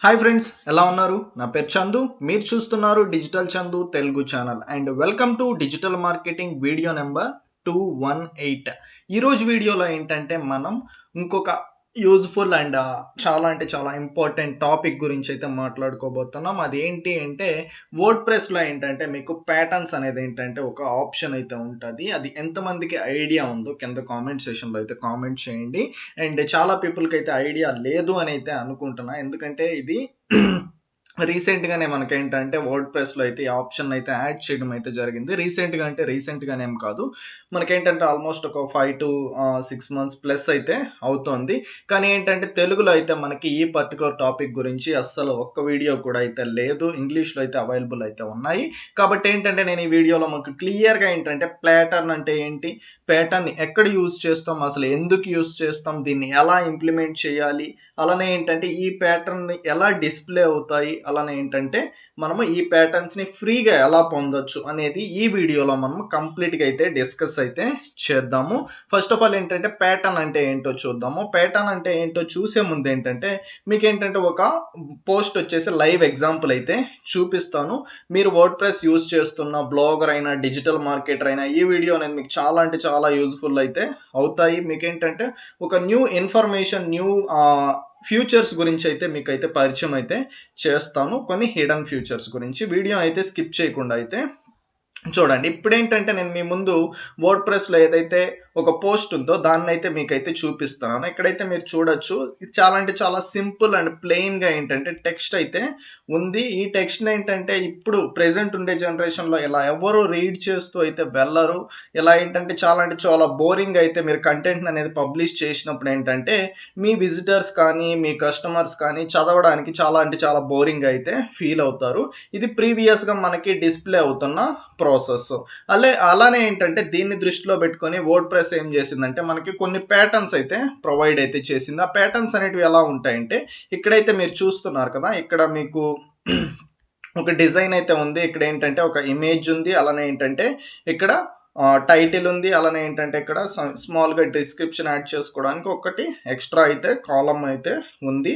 Hi friends, ఎలా ఉన్నారు? నా పేరు చందు. మీరు చూస్తున్నారు digital Chandu Telugu channel and welcome to digital marketing video number 218. ఈరోజు వీడియోలో ఏంటంటే మనం ఇంకొక యూజ్ఫుల్ అండ్ చాలా అంటే చాలా ఇంపార్టెంట్ టాపిక్ గురించి అయితే మాట్లాడుకోబోతున్నాం. అది ఏంటి అంటే వర్డ్ ప్రెస్లో ఏంటంటే మీకు ప్యాటర్న్స్ అనేది ఏంటంటే ఒక ఆప్షన్ అయితే ఉంటుంది. అది ఎంతమందికి ఐడియా ఉందో కింద కామెంట్ సెషన్లో అయితే కామెంట్ చేయండి. అండ్ చాలా పీపుల్కి అయితే ఐడియా లేదు అని అయితే అనుకుంటున్నా, ఎందుకంటే ఇది రీసెంట్‌గానే మనకేంటంటే వర్డ్‌ప్రెస్‌లో అయితే ఈ ఆప్షన్ అయితే యాడ్ చేయడం అయితే జరిగింది. రీసెంట్‌గా అంటే రీసెంట్‌గానే ఏం కాదు. మనకేంటంటే ఆల్మోస్ట్ ఒక 5 to 6 మంత్స్ ప్లస్ అయితే అవుతోంది. కానీ ఏంటంటే తెలుగులో అయితే మనకి ఈ పర్టిక్యులర్ టాపిక్ గురించి అస్సలు ఒక్క వీడియో కూడా అయితే లేదు. ఇంగ్లీష్‌లో అయితే అవైలబుల్ అయితే ఉన్నాయి. కాబట్టి ఏంటంటే నేను ఈ వీడియోలో మాకు క్లియర్‌గా ఏంటంటే ప్యాటర్న్ అంటే ఏంటి? ప్యాటర్న్‌ని ఎక్కడ యూజ్ చేస్తాం? అసలు ఎందుకు యూజ్ చేస్తాం? దీన్ని ఎలా ఇంప్లిమెంట్ చేయాలి? అలానే ఏంటంటే ఈ ప్యాటర్న్ ఎలా డిస్ప్లే అవుతాయి, అలానే ఏంటంటే మనము ఈ ప్యాటర్న్స్ని ఫ్రీగా ఎలా పొందొచ్చు అనేది ఈ వీడియోలో మనం కంప్లీట్గా అయితే డిస్కస్ అయితే చేద్దాము. ఫస్ట్ ఆఫ్ ఆల్ ఏంటంటే ప్యాటర్న్ అంటే ఏంటో చూద్దాము. ప్యాటర్న్ అంటే ఏంటో చూసే ముందు ఏంటంటే మీకు ఏంటంటే ఒక పోస్ట్ వచ్చేసి లైవ్ ఎగ్జాంపుల్ అయితే చూపిస్తాను. మీరు వర్డ్ ప్రెస్ యూజ్ చేస్తున్న బ్లాగర్ అయినా డిజిటల్ మార్కెటర్ అయినా ఈ వీడియో అనేది మీకు చాలా అంటే చాలా యూజ్ఫుల్ అయితే అవుతాయి. మీకు ఏంటంటే ఒక న్యూ ఇన్ఫర్మేషన్, న్యూ ఫ్యూచర్స్ గురించి అయితే మీకైతే పరిచయం అయితే చేస్తాను. కొన్ని హిడెన్ ఫ్యూచర్స్ గురించి వీడియో అయితే స్కిప్ చేయకుండా అయితే చూడండి. ఇప్పుడేంటంటే నేను మీ ముందు వర్డ్‌ప్రెస్‌లో ఏదైతే ఒక పోస్ట్ ఉందో దాన్నైతే మీకైతే చూపిస్తున్నాను. ఇక్కడైతే మీరు చూడొచ్చు. ఇది చాలా అంటే చాలా సింపుల్ అండ్ ప్లెయిన్‌గా ఏంటంటే టెక్స్ట్ అయితే ఉంది. ఈ టెక్స్ట్‌ని ఏంటంటే ఇప్పుడు ప్రెజెంట్ ఉండే జనరేషన్‌లో ఇలా ఎవరు రీడ్ చేస్తూ అయితే వెళ్లరు. ఇలా ఏంటంటే చాలా అంటే చాలా బోరింగ్‌గా అయితే మీరు కంటెంట్‌ని అనేది పబ్లిష్ చేసినప్పుడు ఏంటంటే మీ విజిటర్స్ కానీ, మీ కస్టమర్స్ కానీ చదవడానికి చాలా అంటే చాలా బోరింగ్‌గా అయితే ఫీల్ అవుతారు. ఇది ప్రీవియస్‌గా మనకి డిస్‌ప్లే అవుతున్న ప్రాసెస్. అలానే ఏంటంటే దీన్ని దృష్టిలో పెట్టుకొని వర్డ్‌ప్రెస్ ఏం చేసిందంటే మనకి కొన్ని ప్యాటర్న్స్ అయితే ప్రొవైడ్ అయితే చేసింది. ఆ ప్యాటర్న్స్ అనేటివి ఎలా ఉంటాయంటే ఇక్కడైతే మీరు చూస్తున్నారు కదా! ఇక్కడ మీకు ఒక డిజైన్ అయితే ఉంది. ఇక్కడ ఏంటంటే ఒక ఇమేజ్ ఉంది. అలానే ఏంటంటే ఇక్కడ టైటిల్ ఉంది. అలానే ఏంటంటే ఇక్కడ స్మాల్‌గా డిస్క్రిప్షన్ యాడ్ చేసుకోవడానికి ఒకటి ఎక్స్ట్రా అయితే కాలమ్ అయితే ఉంది.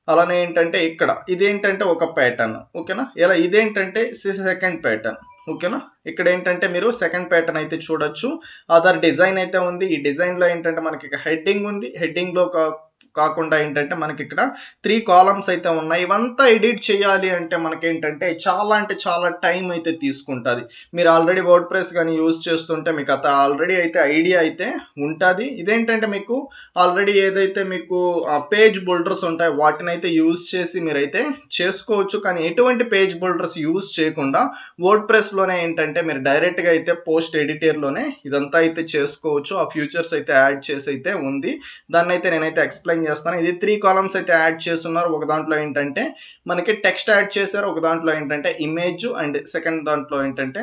అలానే ఏంటంటే ఇక్కడ ఇదేంటంటే ఒక ప్యాటర్న్. ఓకేనా? ఇలా ఇదేంటంటే సెకండ్ ప్యాటర్న్. ఓకేనా? ఇక్కడ ఏంటంటే మీరు సెకండ్ ప్యాటర్న్ అయితే చూడొచ్చు. అదర్ డిజైన్ అయితే ఉంది. ఈ డిజైన్‌లో ఏంటంటే మనకి హెడ్డింగ్ ఉంది. హెడ్డింగ్‌లో కాకుండా ఏంటంటే మనకి ఇక్కడ 3 కాలమ్స్ అయితే ఉన్నాయి. ఇవంతా ఎడిట్ చేయాలి అంటే మనకేంటంటే చాలా అంటే చాలా టైం అయితే తీసుకుంటది. మీరు ఆల్రెడీ వర్డ్‌ప్రెస్ గాని యూజ్ చేస్తుంటే మీకు ఆల్రెడీ అయితే ఐడియా అయితే ఉంటది. ఇదేంటంటే మీకు ఆల్రెడీ ఏదైతే మీకు పేజ్ బిల్డర్స్ ఉంటాయో వాటినైతే యూజ్ చేసి మీరైతే చేసుకోవచ్చు. కానీ ఎటువంటి పేజ్ బిల్డర్స్ యూజ్ చేయకుండా వర్డ్‌ప్రెస్‌లోనే ఏంటంటే మీరు డైరెక్ట్‌గా అయితే పోస్ట్ ఎడిటర్‌లోనే ఇదంతా అయితే చేసుకోవచ్చు. ఆ ఫ్యూచర్స్ అయితే యాడ్ చేసి అయితే ఉంది. దాన్నైతే నేనైతే ఎక్స్‌ప్లెయిన్ చేస్తాను. ఇది 3 కాలమ్స్ అయితే యాడ్ చేసున్నారు. ఒక దాంట్లో ఏంటంటే మనకి టెక్స్ట్ యాడ్ చేశారు. ఒక దాంట్లో ఏంటంటే ఇమేజ్ అండ్ సెకండ్ దాంట్లో ఏంటంటే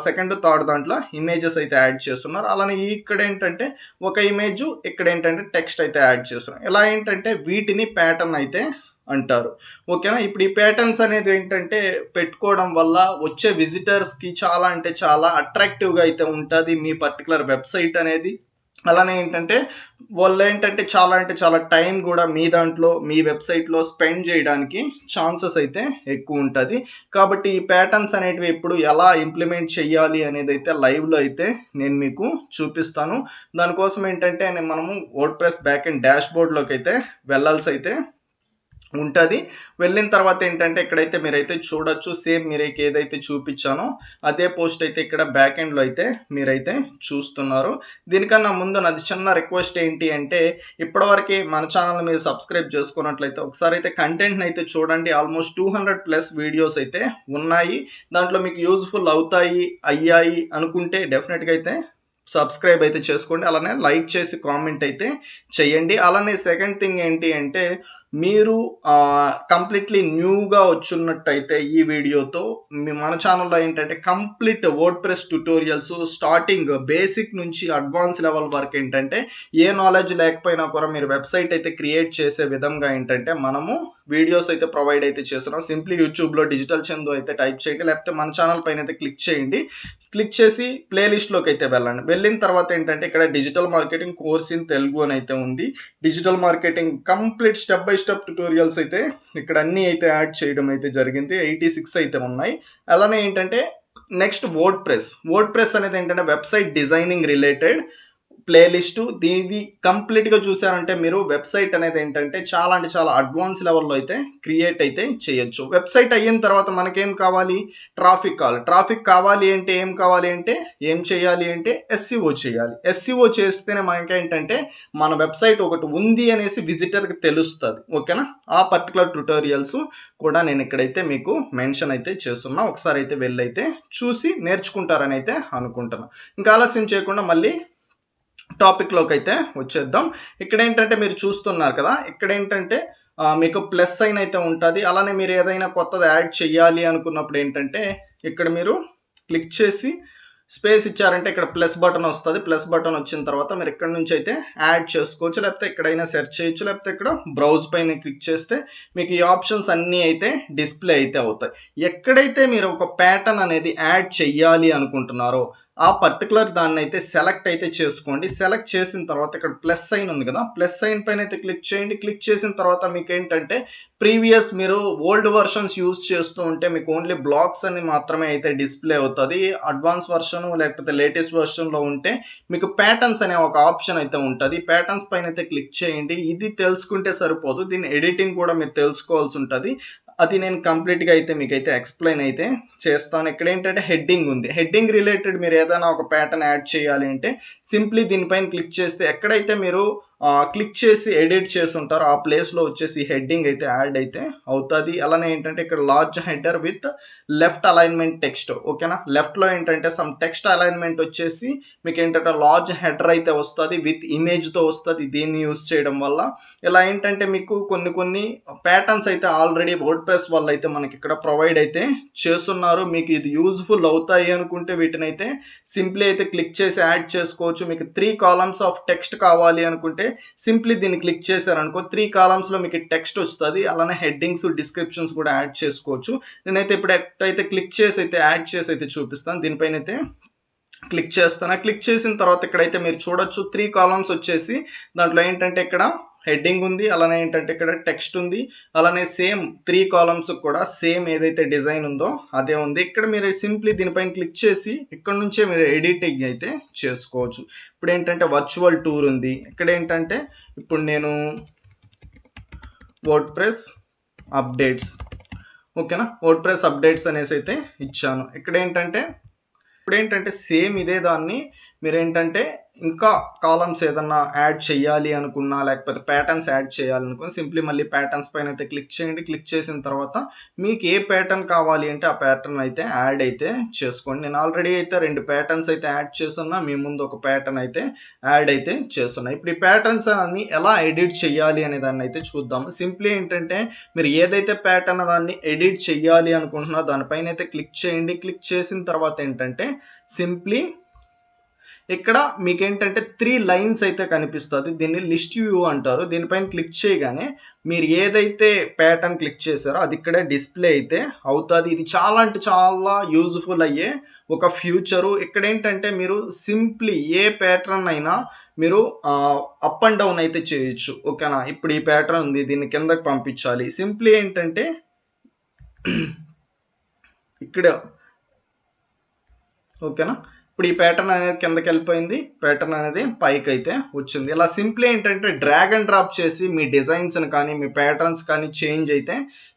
సెకండ్, థర్డ్ దాంట్లో ఇమేజెస్ అయితే యాడ్ చేస్తున్నారు. అలానే ఇక్కడ ఏంటంటే ఒక ఇమేజ్, ఇక్కడ ఏంటంటే టెక్స్ట్ అయితే యాడ్ చేస్తున్నారు. ఇలా ఏంటంటే వీటిని ప్యాటర్న్ అయితే అంటారు. ఓకేనా? ఇప్పుడు ఈ ప్యాటర్న్స్ అనేది ఏంటంటే పెట్టుకోవడం వల్ల వచ్చే విజిటర్స్‌కి చాలా అంటే చాలా అట్రాక్టివ్‌గా అయితే ఉంటది మీ పర్టిక్యులర్ వెబ్‌సైట్ అనేది. అలానే ఏంటంటే వాళ్ళేంటంటే చాలా అంటే చాలా టైం గూడా మీ దాంట్లో మీ వెబ్‌సైట్‌లో స్పెండ్ జేయడానికి ఛాన్సెస్ అయితే ఎక్కువుంటది. కాబట్టి ఈ ప్యాటర్న్స్ అనేటివి ఇప్పుడు ఎలా ఇంప్లిమెంట్ చేయాలి అనేదైతే లైవ్‌లో అయితే నేను మీకు చూపిస్తాను. దానికోసం ఏంటంటే మనము వర్డ్‌ప్రెస్ బ్యాకెండ్ డాష్‌బోర్డ్‌లోకైతే వెళ్ళాల్సయితే ఉంటది. వెళ్ళిన తర్వాత ఏంటంటే ఇక్కడైతే మీరైతే చూడొచ్చు. సేమ్ మీకు ఏదైతే చూపిచ్చానో అదే పోస్ట్ అయితే ఇక్కడ బ్యాక్ ఎండ్‌లో అయితే మీరైతే చూస్తున్నారు. దీనికన్నా ముందు నాది చిన్న రిక్వెస్ట్ ఏంటి అంటే ఇప్పటివరకే మన ఛానెల్‌ని మీరు సబ్స్క్రైబ్ చేసుకున్నట్లయితే ఒకసారి అయితే కంటెంట్‌ని అయితే చూడండి. ఆల్మోస్ట్ 200 ప్లస్ వీడియోస్ అయితే ఉన్నాయి. దాంట్లో మీకు యూజ్‌ఫుల్ అవుతాయి, అయ్యాయి అనుకుంటే డెఫినిట్‌గా అయితే సబ్స్క్రైబ్ అయితే చేసుకోండి. అలానే లైక్ చేసి కామెంట్ అయితే చేయండి. అలానే సెకండ్ థింగ్ ఏంటి అంటే మీరు కంప్లీట్‌లీ న్యూగా వచ్చున్నట్టయితే ఈ వీడియోతో మన ఛానెల్‌లో ఏంటంటే complete WordPress tutorials starting basic నుంచి అడ్వాన్స్ లెవెల్ వరకు ఏంటంటే ఏ నాలెడ్జ్ లేకపోయినా కూడా మీరు వెబ్‌సైట్ అయితే క్రియేట్ చేసే విధంగా ఏంటంటే మనము వీడియోస్ అయితే ప్రొవైడ్ అయితే చేస్తున్నాం. సింప్లీ యూట్యూబ్‌లో డిజిటల్ చందు అయితే టైప్ చేయండి. లేకపోతే మన ఛానెల్ పైన అయితే క్లిక్ చేయండి. క్లిక్ చేసి ప్లే లిస్ట్‌లోకి అయితే వెళ్ళండి. వెళ్ళిన తర్వాత ఏంటంటే ఇక్కడ digital marketing course in Telugu అని అయితే ఉంది. Digital marketing complete step by step tutorials అయితే ఇక్కడ అన్నీ అయితే యాడ్ చేయడం అయితే జరిగింది. 86 అయితే ఉన్నాయి. అలానే ఏంటంటే నెక్స్ట్ వర్డ్ ప్రెస్ అనేది ఏంటంటే వెబ్సైట్ డిజైనింగ్ రిలేటెడ్ ప్లేలిస్టు. దీనిది కంప్లీట్గా చూసారంటే మీరు వెబ్సైట్ అనేది ఏంటంటే చాలా అంటే చాలా అడ్వాన్స్ లెవెల్లో అయితే క్రియేట్ అయితే చేయొచ్చు. వెబ్సైట్ అయిన తర్వాత మనకేం కావాలి, ట్రాఫిక్ కావాలి అంటే ఏం చేయాలి అంటే ఎస్ఈఓ చేయాలి. ఎస్ఈఓ చేస్తేనే మనకేంటంటే మన వెబ్సైట్ ఒకటి ఉంది అనేసి విజిటర్కి తెలుస్తుంది. ఓకేనా, ఆ పర్టికులర్ ట్యుటోరియల్స్ కూడా నేను ఇక్కడైతే మీకు మెన్షన్ అయితే చేస్తున్నా. ఒకసారి అయితే వెళ్ళైతే చూసి నేర్చుకుంటారని అయితే అనుకుంటున్నాను. ఇంకా ఆలస్యం చేయకుండా మళ్ళీ టాపిక్లోకి అయితే వచ్చేద్దాం. ఇక్కడ ఏంటంటే మీరు చూస్తున్నారు కదా, ఇక్కడ ఏంటంటే మీకు ప్లస్ సైన్ అయితే ఉంటుంది. అలానే మీరు ఏదైనా కొత్తది యాడ్ చేయాలి అనుకున్నప్పుడు ఏంటంటే ఇక్కడ మీరు క్లిక్ చేసి స్పేస్ ఇచ్చారంటే ఇక్కడ ప్లస్ బటన్ వస్తుంది. ప్లస్ బటన్ వచ్చిన తర్వాత మీరు ఇక్కడ నుంచి అయితే యాడ్ చేసుకోవచ్చు, లేకపోతే ఎక్కడైనా సెర్చ్ చేయొచ్చు, లేకపోతే ఇక్కడ బ్రౌజ్ పైన క్లిక్ చేస్తే మీకు ఈ ఆప్షన్స్ అన్నీ అయితే డిస్ప్లే అయితే అవుతాయి. ఎక్కడైతే మీరు ఒక ప్యాటర్న్ అనేది యాడ్ చెయ్యాలి అనుకుంటున్నారో ఆ పర్టికులర్ దాన్ని అయితే సెలెక్ట్ అయితే చేసుకోండి. సెలెక్ట్ చేసిన తర్వాత ఇక్కడ ప్లస్ సైన్ ఉంది కదా, ప్లస్ సైన్ పైన అయితే క్లిక్ చేయండి. క్లిక్ చేసిన తర్వాత మీకు ఏంటంటే ప్రీవియస్ మీరు ఓల్డ్ వర్షన్స్ యూజ్ చేస్తూ ఉంటే మీకు ఓన్లీ బ్లాక్స్ అని మాత్రమే అయితే డిస్ప్లే అవుతుంది. అడ్వాన్స్ వర్షన్ లేకపోతే లేటెస్ట్ వర్షన్లో ఉంటే మీకు ప్యాటర్న్స్ అనే ఒక ఆప్షన్ అయితే ఉంటుంది. ప్యాటర్న్స్ పైన అయితే క్లిక్ చేయండి. ఇది తెలుసుకుంటే సరిపోదు, దీని ఎడిటింగ్ కూడా మీరు తెలుసుకోవాల్సి ఉంటుంది. అది నేను కంప్లీట్గా అయితే మీకైతే ఎక్స్ప్లెయిన్ అయితే చేస్తాను. ఇక్కడ ఏంటంటే హెడ్డింగ్ ఉంది. హెడ్డింగ్ రిలేటెడ్ మీరు ఏదైనా ఒక ప్యాటర్న్ యాడ్ చేయాలి అంటే సింప్లీ దీనిపైన క్లిక్ చేస్తే ఎక్కడైతే మీరు క్లిక్ చేసి ఎడిట్ చేసి ఉంటారో ఆ ప్లేస్లో వచ్చేసి హెడ్డింగ్ అయితే యాడ్ అయితే అవుతుంది. అలానే ఏంటంటే ఇక్కడ large header with left alignment text. ఓకేనా, లెఫ్ట్లో ఏంటంటే సమ్ టెక్స్ట్ అలైన్మెంట్ వచ్చేసి మీకు ఏంటంటే లార్జ్ హెడర్ అయితే వస్తుంది, విత్ ఇమేజ్తో వస్తుంది. దీన్ని యూజ్ చేయడం వల్ల ఇలా ఏంటంటే మీకు కొన్ని ప్యాటర్న్స్ అయితే ఆల్రెడీ వర్డ్ప్రెస్ వాళ్ళు అయితే మనకి ఇక్కడ ప్రొవైడ్ అయితే చేస్తున్నారు. మీకు ఇది యూజ్ఫుల్ అవుతాయి అనుకుంటే వీటిని అయితే సింప్లీ అయితే క్లిక్ చేసి యాడ్ చేసుకోవచ్చు. మీకు 3 కాలమ్స్ ఆఫ్ టెక్స్ట్ కావాలి అనుకుంటే సింప్లీ దీన్ని క్లిక్ చేశారనుకో 3 కాలమ్స్లో మీకు టెక్స్ట్ వస్తుంది. అలానే హెడ్డింగ్స్, డిస్క్రిప్షన్స్ కూడా యాడ్ చేసుకోవచ్చు. నేనైతే ఇప్పుడు ఎక్కడైతే క్లిక్ చేసి అయితే యాడ్ చేసి అయితే చూపిస్తాను. దీనిపైన అయితే క్లిక్ చేస్తాను. క్లిక్ చేసిన తర్వాత ఇక్కడైతే మీరు చూడొచ్చు 3 కాలమ్స్ వచ్చేసి దాంట్లో ఏంటంటే ఇక్కడ హెడ్డింగ్ ఉంది, అలానే ఏంటంటే ఇక్కడ టెక్స్ట్ ఉంది, అలానే సేమ్ 3 కాలమ్స్ కూడా సేమ్ ఏదైతే డిజైన్ ఉందో అదే ఉంది. ఇక్కడ మీరు సింప్లీ దీనిపైన క్లిక్ చేసి ఇక్కడ నుంచే మీరు ఎడిటింగ్ అయితే చేసుకోవచ్చు. ఇప్పుడు ఏంటంటే వర్చువల్ టూర్ ఉంది. ఇక్కడ ఏంటంటే ఇప్పుడు నేను వర్డ్ప్రెస్ అప్డేట్స్, ఓకేనా, వర్డ్ప్రెస్ అప్డేట్స్ అనేసి అయితే ఇచ్చాను. ఇక్కడ ఏంటంటే సేమ్ ఇదే దాన్ని మీరేంటంటే ఇంకా కాలమ్స్ ఏదన్నా యాడ్ చేయాలి అనుకున్నా లేకపోతే ప్యాటర్న్స్ యాడ్ చేయాలనుకుని సింప్లీ మళ్ళీ ప్యాటర్న్స్ పైన అయితే క్లిక్ చేయండి. క్లిక్ చేసిన తర్వాత మీకు ఏ ప్యాటర్న్ కావాలి అంటే ఆ ప్యాటర్న్ అయితే యాడ్ అయితే చేసుకోండి. నేను ఆల్రెడీ అయితే 2 ప్యాటర్న్స్ అయితే యాడ్ చేస్తున్నా, మీ ముందు ఒక ప్యాటర్న్ అయితే యాడ్ అయితే చేస్తున్నా. ఇప్పుడు ఈ ప్యాటర్న్స్ అన్ని ఎలా ఎడిట్ చేయాలి అనే దాన్ని అయితే చూద్దాము. సింప్లీ ఏంటంటే మీరు ఏదైతే ప్యాటర్న్ దాన్ని ఎడిట్ చేయాలి అనుకుంటున్నారో దానిపైన అయితే క్లిక్ చేయండి. క్లిక్ చేసిన తర్వాత ఏంటంటే సింప్లీ ఇక్కడ మీకు ఏంటంటే 3 లైన్స్ అయితే కనిపిస్తుంది. దీన్ని లిస్ట్ వ్యూ అంటారు. దీనిపైన క్లిక్ చేయగానే మీరు ఏదైతే ప్యాటర్న్ క్లిక్ చేశారో అది ఇక్కడే డిస్ప్లే అయితే అవుతుంది. ఇది చాలా అంటే చాలా యూజ్ఫుల్ అయ్యే ఒక ఫ్యూచరు. ఇక్కడ ఏంటంటే మీరు సింప్లీ ఏ ప్యాటర్న్ అయినా మీరు అప్ అండ్ డౌన్ అయితే చేయొచ్చు. ఓకేనా, ఇప్పుడు ఈ ప్యాటర్న్ ఉంది, దీన్ని కిందకి పంపించాలి. సింప్లీ ఏంటంటే ఇక్కడ ఓకేనా, ఇప్పుడు ఈ ప్యాటర్న్ అనేది కిందకి వెళ్ళిపోయింది, ప్యాటర్న్ అనేది పైకి అయితే వచ్చింది. ఇలా సింప్లీ ఏంటంటే డ్రాగ్ అండ్ డ్రాప్ చేసి మీ డిజైన్స్ని కానీ మీ ప్యాటర్న్స్ కానీ చేంజ్ అయితే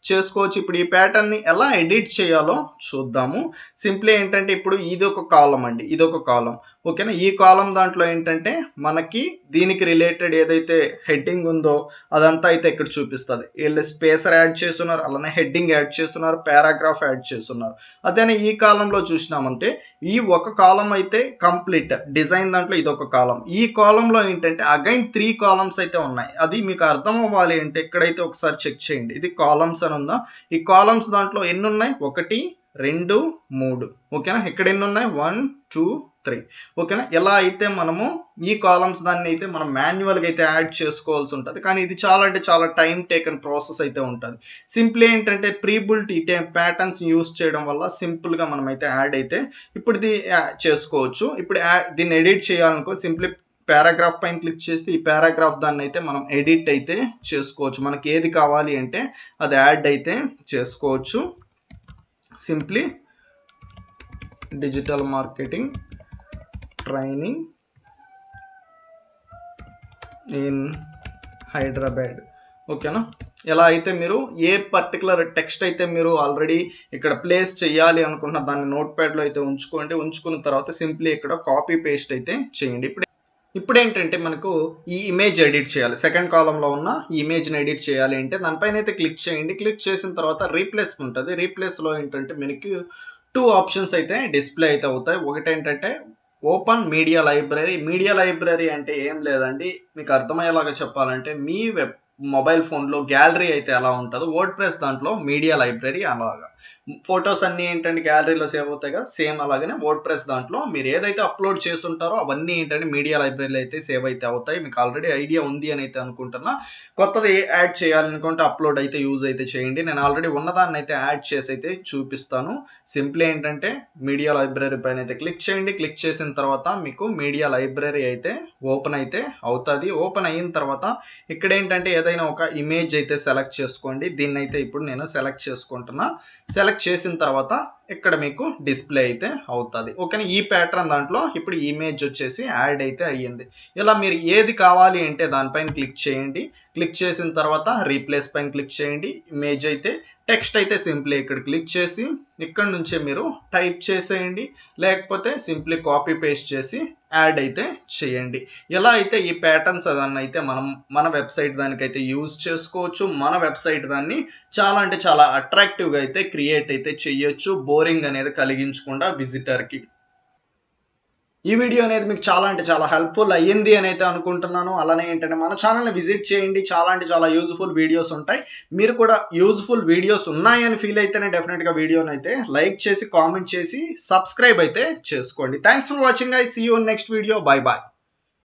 చేసుకోవచ్చు. ఇప్పుడు ఈ ప్యాటర్న్ని ఎలా ఎడిట్ చేయాలో చూద్దాము. సింప్లీ ఏంటంటే ఇప్పుడు ఇది ఒక కాలం అండి, ఇది ఒక కాలం. ఓకేనా, ఈ కాలం దాంట్లో ఏంటంటే మనకి దీనికి రిలేటెడ్ ఏదైతే హెడ్డింగ్ ఉందో అదంతా అయితే ఇక్కడ చూపిస్తుంది. వీళ్ళు స్పేసర్ యాడ్ చేస్తున్నారు, అలానే హెడ్డింగ్ యాడ్ చేస్తున్నారు, పారాగ్రాఫ్ యాడ్ చేస్తున్నారు. అదేనే ఈ కాలంలో చూసినామంటే ఈ ఒక కాలం అయితే కంప్లీట్ డిజైన్ దాంట్లో ఇది ఒక కాలం. ఈ కాలంలో ఏంటంటే అగైన్ 3 కాలమ్స్ అయితే ఉన్నాయి. అది మీకు అర్థం అవ్వాలి అంటే ఇక్కడైతే ఒకసారి చెక్ చేయండి. ఇది కాలమ్స్ అని ఉందా, ఈ కాలమ్స్ దాంట్లో ఎన్ని ఉన్నాయి, 1 2 3. ఓకేనా, ఇక్కడ ఎన్ని ఉన్నాయి, 1 2 3. ఓకేనా, ఎలా అయితే మనము ఈ కాలమ్స్ దాన్ని అయితే మనం మాన్యువల్గా అయితే యాడ్ చేసుకోవాల్సి ఉంటుంది. కానీ ఇది చాలా అంటే చాలా టైం టేకన్ ప్రాసెస్ అయితే ఉంటుంది. సింప్లీ ఏంటంటే ప్రీబుల్ట్ ఈ ప్యాటర్న్స్ యూస్ చేయడం వల్ల సింపుల్గా మనం అయితే యాడ్ అయితే ఇప్పుడు ఇది చేసుకోవచ్చు. ఇప్పుడు దీన్ని ఎడిట్ చేయాలనుకో సింప్లీ పారాగ్రాఫ్ పైన క్లిక్ చేస్తే ఈ పారాగ్రాఫ్ దాన్ని అయితే మనం ఎడిట్ అయితే చేసుకోవచ్చు. మనకి ఏది కావాలి అంటే అది యాడ్ అయితే చేసుకోవచ్చు. Simply digital marketing training in Hyderabad. ఓకేనా? ఎలా అయితే మీరు ఏ పర్టికులర్ టెక్స్ట్ అయితే మీరు ఆల్రెడీ ఇక్కడ ప్లేస్ చేయాలి అనుకున్న దాన్ని నోట్ ప్యాడ్లో అయితే ఉంచుకోండి. ఉంచుకున్న తర్వాత సింప్లీ ఇక్కడ కాపీ పేస్ట్ అయితే చేయండి. ఇప్పుడు ఏంటంటే మనకు ఈ ఇమేజ్ ఎడిట్ చేయాలి. సెకండ్ కాలంలో ఉన్న ఈ ఇమేజ్ని ఎడిట్ చేయాలి అంటే దానిపైన అయితే క్లిక్ చేయండి. క్లిక్ చేసిన తర్వాత రీప్లేస్ ఉంటుంది. రీప్లేస్లో ఏంటంటే మనకి 2 ఆప్షన్స్ అయితే డిస్ప్లే అయితే అవుతాయి. ఒకటి ఏంటంటే open media library. Media library అంటే ఏం లేదండి, మీకు అర్థమయ్యేలాగా చెప్పాలంటే మీ మొబైల్ ఫోన్లో గ్యాలరీ అయితే ఎలా ఉంటుందో వర్డ్ప్రెస్ దాంట్లో మీడియా లైబ్రరీ అలాగా. ఫొటోస్ అన్నీ ఏంటంటే గ్యాలరీలో సేవ్ అవుతాయి కదా, సేమ్ అలాగనే వర్డ్ప్రెస్ దాంట్లో మీరు ఏదైతే అప్లోడ్ చేస్తుంటారో అవన్నీ ఏంటంటే మీడియా లైబ్రరీలో అయితే సేవ్ అయితే అవుతాయి. మీకు ఆల్రెడీ ఐడియా ఉంది అని అయితే అనుకుంటున్నా. కొత్తది యాడ్ చేయాలనుకుంటే అప్లోడ్ అయితే యూజ్ అయితే చేయండి. నేను ఆల్రెడీ ఉన్నదాన్ని అయితే యాడ్ చేసి అయితే చూపిస్తాను. సింప్లీ ఏంటంటే మీడియా లైబ్రరీ పైన అయితే క్లిక్ చేయండి. క్లిక్ చేసిన తర్వాత మీకు మీడియా లైబ్రరీ అయితే ఓపెన్ అయితే అవుతుంది. ఓపెన్ అయిన తర్వాత ఇక్కడ ఏంటంటే ఏదైనా ఒక ఇమేజ్ అయితే సెలెక్ట్ చేసుకోండి. దీన్ని అయితే ఇప్పుడు నేను సెలెక్ట్ చేసుకుంటున్నా. సెలెక్ట్ చేసిన తర్వాత ఇక్కడ మీకు డిస్ప్లే అయితే అవుతుంది. ఓకేనా? ఈ ప్యాటర్న్ దాంట్లో ఇప్పుడు ఇమేజ్ వచ్చేసి యాడ్ అయితే అయ్యింది. ఇలా మీరు ఏది కావాలి అంటే దానిపైన క్లిక్ చేయండి. క్లిక్ చేసిన తర్వాత రీప్లేస్ పైన క్లిక్ చేయండి. ఇమేజ్ అయితే టెక్స్ట్ అయితే సింప్లీ ఇక్కడ క్లిక్ చేసి ఇక్కడ నుంచే మీరు టైప్ చేసేయండి, లేకపోతే సింప్లీ కాపీ పేస్ట్ చేసి యాడ్ అయితే చేయండి. ఎలా అయితే ఈ ప్యాటర్న్స్ అదన్నీ అయితే మనం మన వెబ్సైట్ దానికైతే యూజ్ చేసుకోవచ్చు. మన వెబ్సైట్ దాన్ని చాలా అంటే చాలా అట్రాక్టివ్గా అయితే క్రియేట్ అయితే చేయొచ్చు, బోరింగ్ అనేది కలిగించకుండా విజిటర్కి. ఈ వీడియో అనేది మీకు చాలా అంటే చాలా హెల్ప్ఫుల్ అయ్యింది అని అయితే అనుకుంటున్నాను. అలానే ఏంటంటే మన ఛానల్ని విజిట్ చేయండి, చాలా అంటే చాలా యూజ్ఫుల్ వీడియోస్ ఉంటాయి. మీరు కూడా యూజ్ఫుల్ వీడియోస్ ఉన్నాయని ఫీల్ అయితేనే డెఫినెట్గా వీడియోని అయితే లైక్ చేసి కామెంట్ చేసి సబ్స్క్రైబ్ అయితే చేసుకోండి. Thanks for watching. I see you next video. Bye bye.